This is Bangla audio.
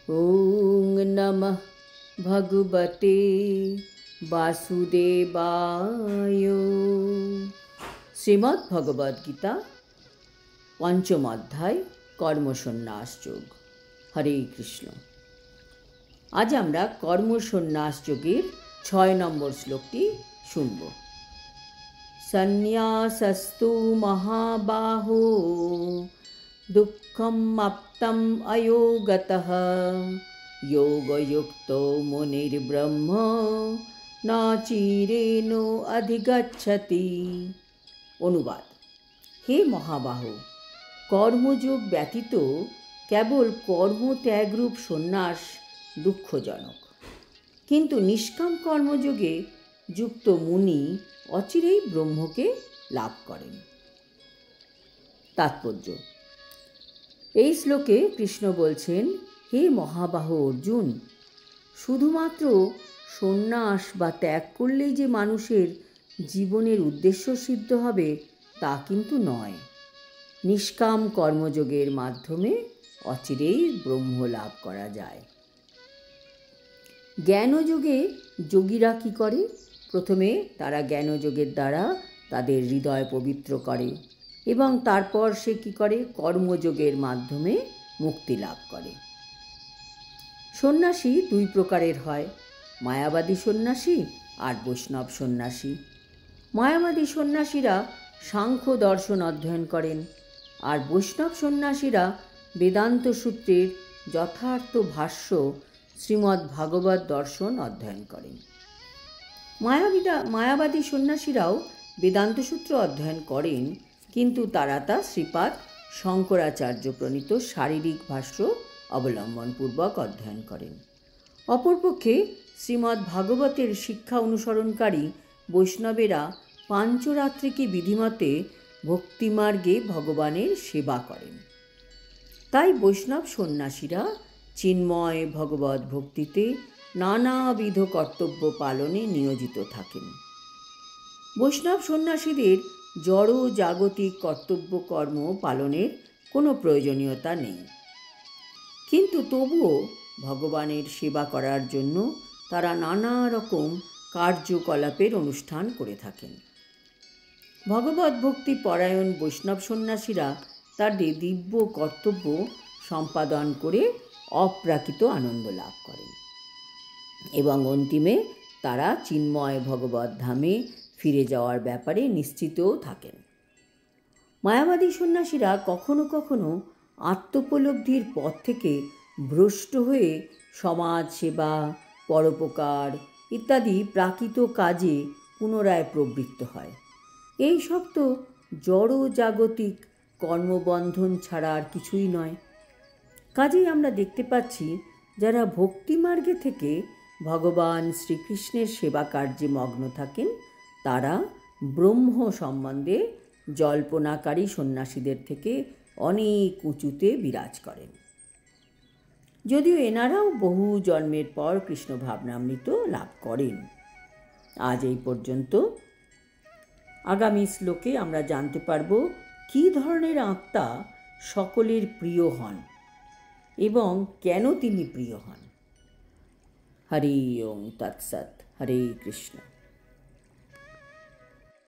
ওং নমঃ ভগবতে বাসুদেবায়। শ্রীমদ্ ভগবদ গীতা পঞ্চম অধ্যায় কর্মসন্ন্যাস যোগ। হরে কৃষ্ণ। আজ আমরা কর্মসন্ন্যাস যোগের ৬ নম্বর শ্লোকটি শুনব। সন্ন্যাসস্তু মহাবাহো দুঃখম আপ্তম অয়োগতঃ যোগযুক্তো মুনির্ব্রহ্ম ন চিরেণ অধিগচ্ছতি। অনুবাদ: হে মহাবাহ, কর্মযোগ ব্যতীত কেবল কর্মত্যাগরূপ সন্ন্যাস দুঃখজনক, কিন্তু নিষ্কাম কর্মযোগে যুক্ত মুনি অচিরেই ব্রহ্মকে লাভ করেন। তাৎপর্য: এই শ্লোকে কৃষ্ণ বলছেন, হে মহাবাহ অর্জুন, শুধুমাত্র সন্ন্যাস বা ত্যাগ করলেই যে মানুষের জীবনের উদ্দেশ্য সিদ্ধ হবে তা কিন্তু নয়। নিষ্কাম কর্মযোগের মাধ্যমে অচিরেই ব্রহ্ম লাভ করা যায়। জ্ঞানযোগে যোগীরা কী করে? প্রথমে তারা জ্ঞানযোগের দ্বারা তাদের হৃদয় পবিত্র করে এবং তারপর সে কী করে? কর্মযোগের মাধ্যমে মুক্তি লাভ করে। সন্ন্যাসী দুই প্রকারের হয়, মায়াবাদী সন্ন্যাসী আর বৈষ্ণব সন্ন্যাসী। মায়াবাদী সন্ন্যাসীরা সাংখ্য দর্শন অধ্যয়ন করেন, আর বৈষ্ণব সন্ন্যাসীরা বেদান্ত সূত্রের যথার্থ ভাষ্য শ্রীমদ্ ভাগবত দর্শন অধ্যয়ন করেন। মায়াবাদী সন্ন্যাসীরাও বেদান্ত সূত্র অধ্যয়ন করেন, কিন্তু তারা তা শ্রীপাদ শঙ্করাচার্য প্রণীত শারীরিক ভাষ্য অবলম্বনপূর্বক অধ্যয়ন করেন। অপরপক্ষে শ্রীমদ্ ভাগবতের শিক্ষা অনুসরণকারী বৈষ্ণবেরা পাঞ্চরাত্রিকে বিধিমতে ভক্তিমার্গে ভগবানের সেবা করেন। তাই বৈষ্ণব সন্ন্যাসীরা চিন্ময় ভগবত ভক্তিতে নানাবিধ কর্তব্য পালনে নিয়োজিত থাকেন। বৈষ্ণব সন্ন্যাসীদের জড় জাগতিক কর্তব্য কর্ম পালনের কোনো প্রয়োজনীয়তা নেই, কিন্তু তবুও ভগবানের সেবা করার জন্য তারা নানা রকম কার্যকলাপের অনুষ্ঠান করে থাকেন। ভগবত ভক্তি পরায়ণ বৈষ্ণব সন্ন্যাসীরা তাদের দিব্য কর্তব্য সম্পাদন করে অপ্রাকৃত আনন্দ লাভ করেন এবং অন্তিমে তারা চিন্ময় ভগবত ধামে ফিরে যাওয়ার ব্যাপারে নিশ্চিতও থাকেন। মায়াবাদী সন্ন্যাসীরা কখনো কখনো আত্মোপলব্ধির পথ থেকে ভ্রষ্ট হয়ে সমাজ সেবা, পরোপকার ইত্যাদি প্রাকৃত কাজে পুনরায় প্রবৃত্ত হয়। এই সব তো জড় জাগতিক কর্মবন্ধন ছাড়া আর কিছুই নয়। কাজেই আমরা দেখতে পাচ্ছি, যারা ভক্তিমার্গে থেকে ভগবান শ্রীকৃষ্ণের সেবা কার্যে মগ্ন থাকেন তারা ব্রহ্ম সম্বন্ধে জল্পনাকারী সন্ন্যাসীদের থেকে অনেক উঁচুতে বিরাজ করেন, যদিও এনারাও বহু জন্মের পর কৃষ্ণ ভাবনামৃত লাভ করেন। আজ এই পর্যন্ত। আগামী শ্লোকে আমরা জানতে পারব কী ধরনের আত্মা সকলের প্রিয় হন এবং কেন তিনি প্রিয় হন। হরি ওম তৎসৎ। হরে কৃষ্ণ।